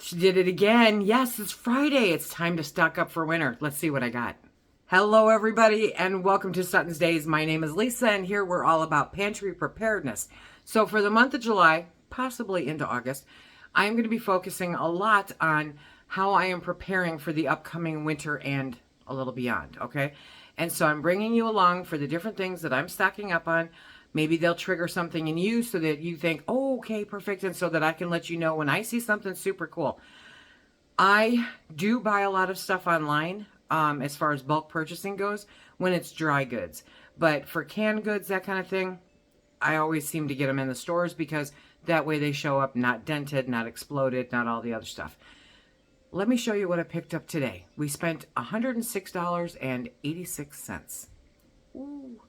She did it again. Yes, it's Friday. It's time to stock up for winter. Let's see what I got. Hello, everybody, and welcome to SuttonsDaze. My name is Lisa, and here we're all about pantry preparedness. So for the month of July, possibly into August, I'm going to be focusing a lot on how I am preparing for the upcoming winter and a little beyond, okay? And so I'm bringing you along for the different things that I'm stocking up on. Maybe they'll trigger something in you so that you think, oh, okay, perfect, and so that I can let you know when I see something super cool. I do buy a lot of stuff online as far as bulk purchasing goes when it's dry goods. But for canned goods, that kind of thing, I always seem to get them in the stores because that way they show up not dented, not exploded, not all the other stuff. Let me show you what I picked up today. We spent $106.86. Ooh.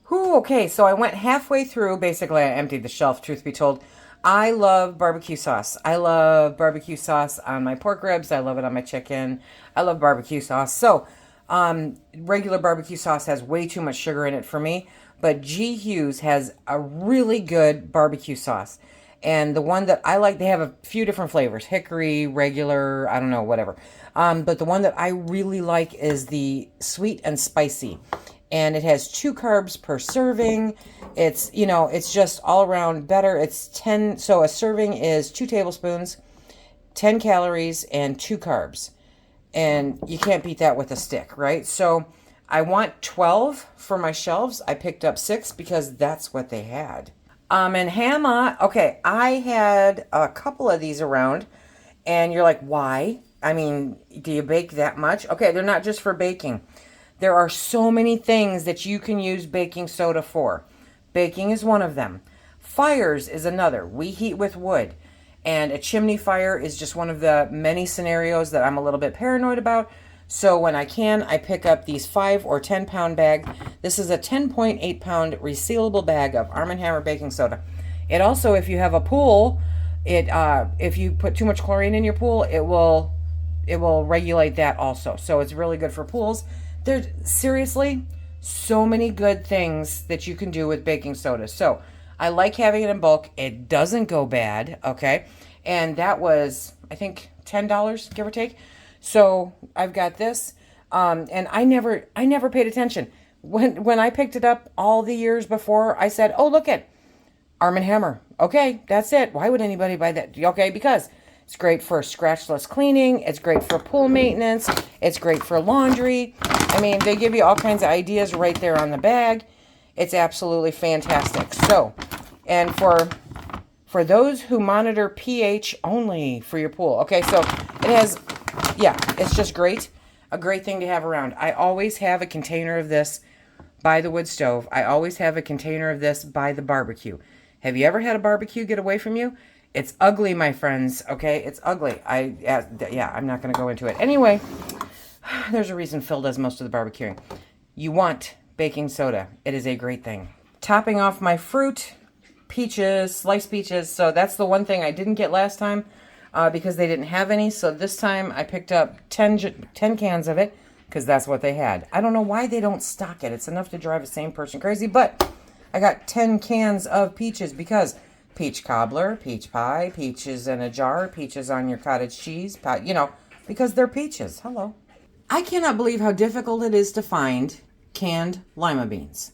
Ooh, okay, so I went halfway through. Basically, I emptied the shelf, truth be told. I love barbecue sauce. I love barbecue sauce on my pork ribs. I love it on my chicken. I love barbecue sauce. So, regular barbecue sauce has way too much sugar in it for me. But G. Hughes has a really good barbecue sauce. And the one that I like, they have a few different flavors. Hickory, regular, I don't know, whatever. But the one that I really like is the sweet and spicy. And it has 2 carbs per serving. It's, you know, it's just all around better. It's 10, so a serving is 2 tablespoons, 10 calories, and 2 carbs. And you can't beat that with a stick, right? So I want 12 for my shelves. I picked up 6 because that's what they had. And Hama, okay, I had a couple of these around, and you're like, why? I mean, do you bake that much? Okay, they're not just for baking. There are so many things that you can use baking soda for. Baking is one of them. Fires is another. We heat with wood. And a chimney fire is just one of the many scenarios that I'm a little bit paranoid about. So when I can, I pick up these 5 or 10 pound bags. This is a 10.8 pound resealable bag of Arm & Hammer baking soda. It also, if you have a pool, if you put too much chlorine in your pool, it will regulate that also. So it's really good for pools. There's seriously so many good things that you can do with baking soda. So I like having it in bulk. It doesn't go bad, okay? And that was, I think, $10, give or take. So I've got this, and I never paid attention. When I picked it up all the years before, I said, oh, look at Arm & Hammer. Okay, that's it. Why would anybody buy that? Okay, because it's great for scratchless cleaning. It's great for pool maintenance. It's great for laundry. I mean, they give you all kinds of ideas right there on the bag. It's absolutely fantastic. So, and for those who monitor pH only for your pool. Okay, so it has, yeah, it's just great. A great thing to have around. I always have a container of this by the wood stove. I always have a container of this by the barbecue. Have you ever had a barbecue get away from you? It's ugly, my friends, okay? It's ugly. Yeah, I'm not going to go into it. Anyway, there's a reason Phil does most of the barbecuing. You want baking soda. It is a great thing. Topping off my fruit, peaches, sliced peaches. So that's the one thing I didn't get last time because they didn't have any. So this time I picked up 10 cans of it because that's what they had. I don't know why they don't stock it. It's enough to drive a sane person crazy, but I got 10 cans of peaches because peach cobbler, peach pie, peaches in a jar, peaches on your cottage cheese, you know, because they're peaches. Hello. I cannot believe how difficult it is to find canned lima beans.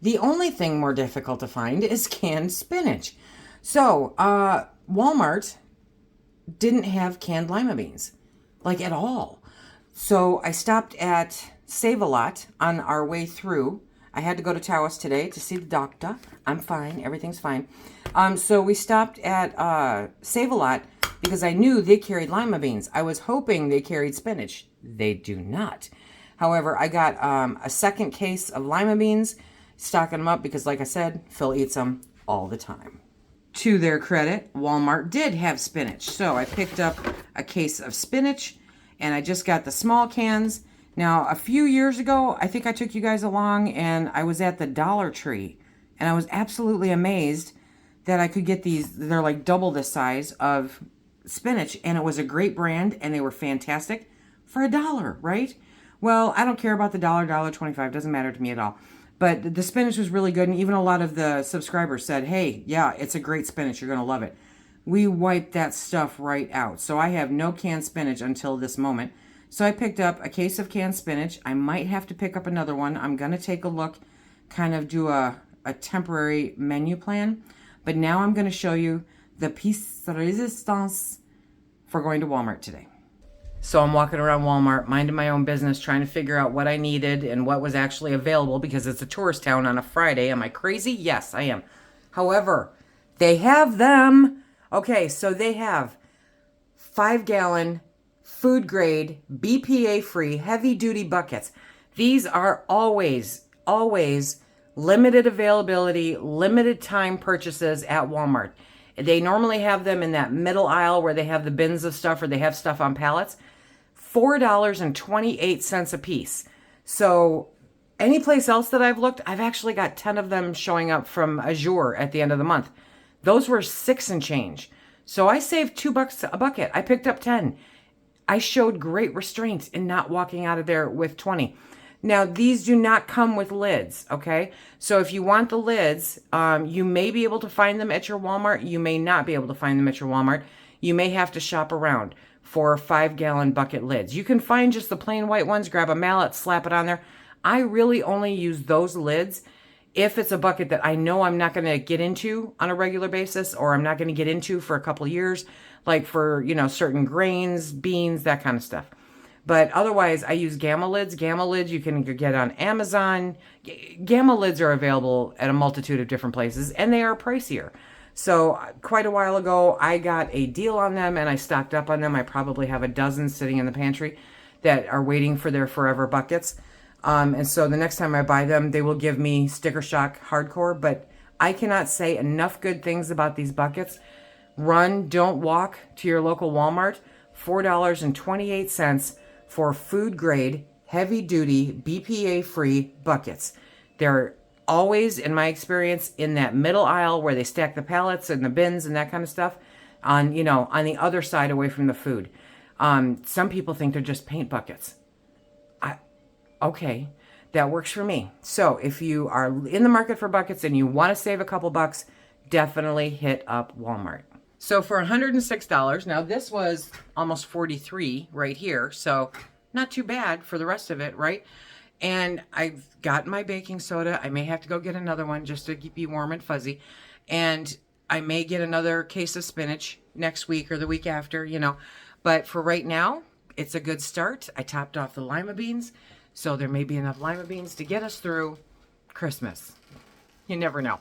The only thing more difficult to find is canned spinach. So, Walmart didn't have canned lima beans, like at all. So I stopped at Save-A-Lot on our way through. I had to go to Tawas today to see the doctor. I'm fine. Everything's fine. So we stopped at Save-A-Lot because I knew they carried lima beans. I was hoping they carried spinach. They do not. However, I got a second case of lima beans, stocking them up because, like I said, Phil eats them all the time. To their credit, Walmart did have spinach. So I picked up a case of spinach, and I just got the small cans. Now, a few years ago, I think I took you guys along, and I was at the Dollar Tree, and I was absolutely amazed that I could get these. They're like double the size of spinach, and it was a great brand, and they were fantastic for $1, right? Well, I don't care about the $1.25. Doesn't matter to me at all. But the spinach was really good, and even a lot of the subscribers said, hey, yeah, it's a great spinach. You're going to love it. we wipe that stuff right out. So I have no canned spinach until this moment. So I picked up a case of canned spinach. I might have to pick up another one. I'm going to take a look, kind of do a temporary menu plan. But now I'm going to show you the pièce de résistance for going to Walmart today. So I'm walking around Walmart, minding my own business, trying to figure out what I needed and what was actually available because it's a tourist town on a Friday. Am I crazy? Yes, I am. However, they have them. Okay, so they have 5-gallon food grade, BPA free, heavy duty buckets. These are always limited availability, limited time purchases at Walmart. They normally have them in that middle aisle where they have the bins of stuff or they have stuff on pallets. $4.28 a piece. So any place else that I've looked, I've actually got 10 of them showing up from Azure at the end of the month. Those were $6 and change. So I saved $2 a bucket. I picked up 10. I showed great restraint in not walking out of there with 20. Now, these do not come with lids, okay? So if you want the lids, you may be able to find them at your Walmart. You may not be able to find them at your Walmart. You may have to shop around for 5-gallon bucket lids. You can find just the plain white ones, grab a mallet, slap it on there. I really only use those lids if it's a bucket that I know I'm not going to get into on a regular basis or I'm not going to get into for a couple years, like for, certain grains, beans, that kind of stuff. But otherwise, I use Gamma lids. Gamma lids you can get on Amazon. Gamma lids are available at a multitude of different places, and they are pricier. So quite a while ago, I got a deal on them, and I stocked up on them. I probably have a dozen sitting in the pantry that are waiting for their forever buckets. And so the next time I buy them, they will give me Sticker Shock Hardcore. But I cannot say enough good things about these buckets. Run, don't walk to your local Walmart. $4.28 for food grade, heavy duty, BPA free buckets. They're always, in my experience, in that middle aisle where they stack the pallets and the bins and that kind of stuff on the other side away from the food. Some people think they're just paint buckets. Okay, that works for me. So if you are in the market for buckets and you want to save a couple bucks, definitely hit up Walmart. So for $106, now this was almost $43 right here, so not too bad for the rest of it, right? And I've got my baking soda. I may have to go get another one just to keep you warm and fuzzy. And I may get another case of spinach next week or the week after, But for right now, it's a good start. I topped off the Lima Beans, so there may be enough Lima Beans to get us through Christmas. You never know.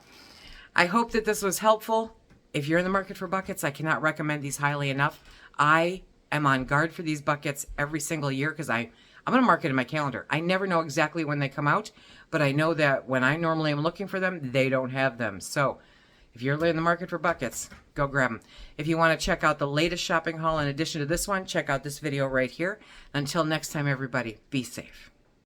I hope that this was helpful. If you're in the market for buckets, I cannot recommend these highly enough. I am on guard for these buckets every single year because I'm going to mark it in my calendar. I never know exactly when they come out, but I know that when I normally am looking for them, they don't have them. So if you're in the market for buckets, go grab them. If you want to check out the latest shopping haul in addition to this one, check out this video right here. Until next time, everybody, be safe.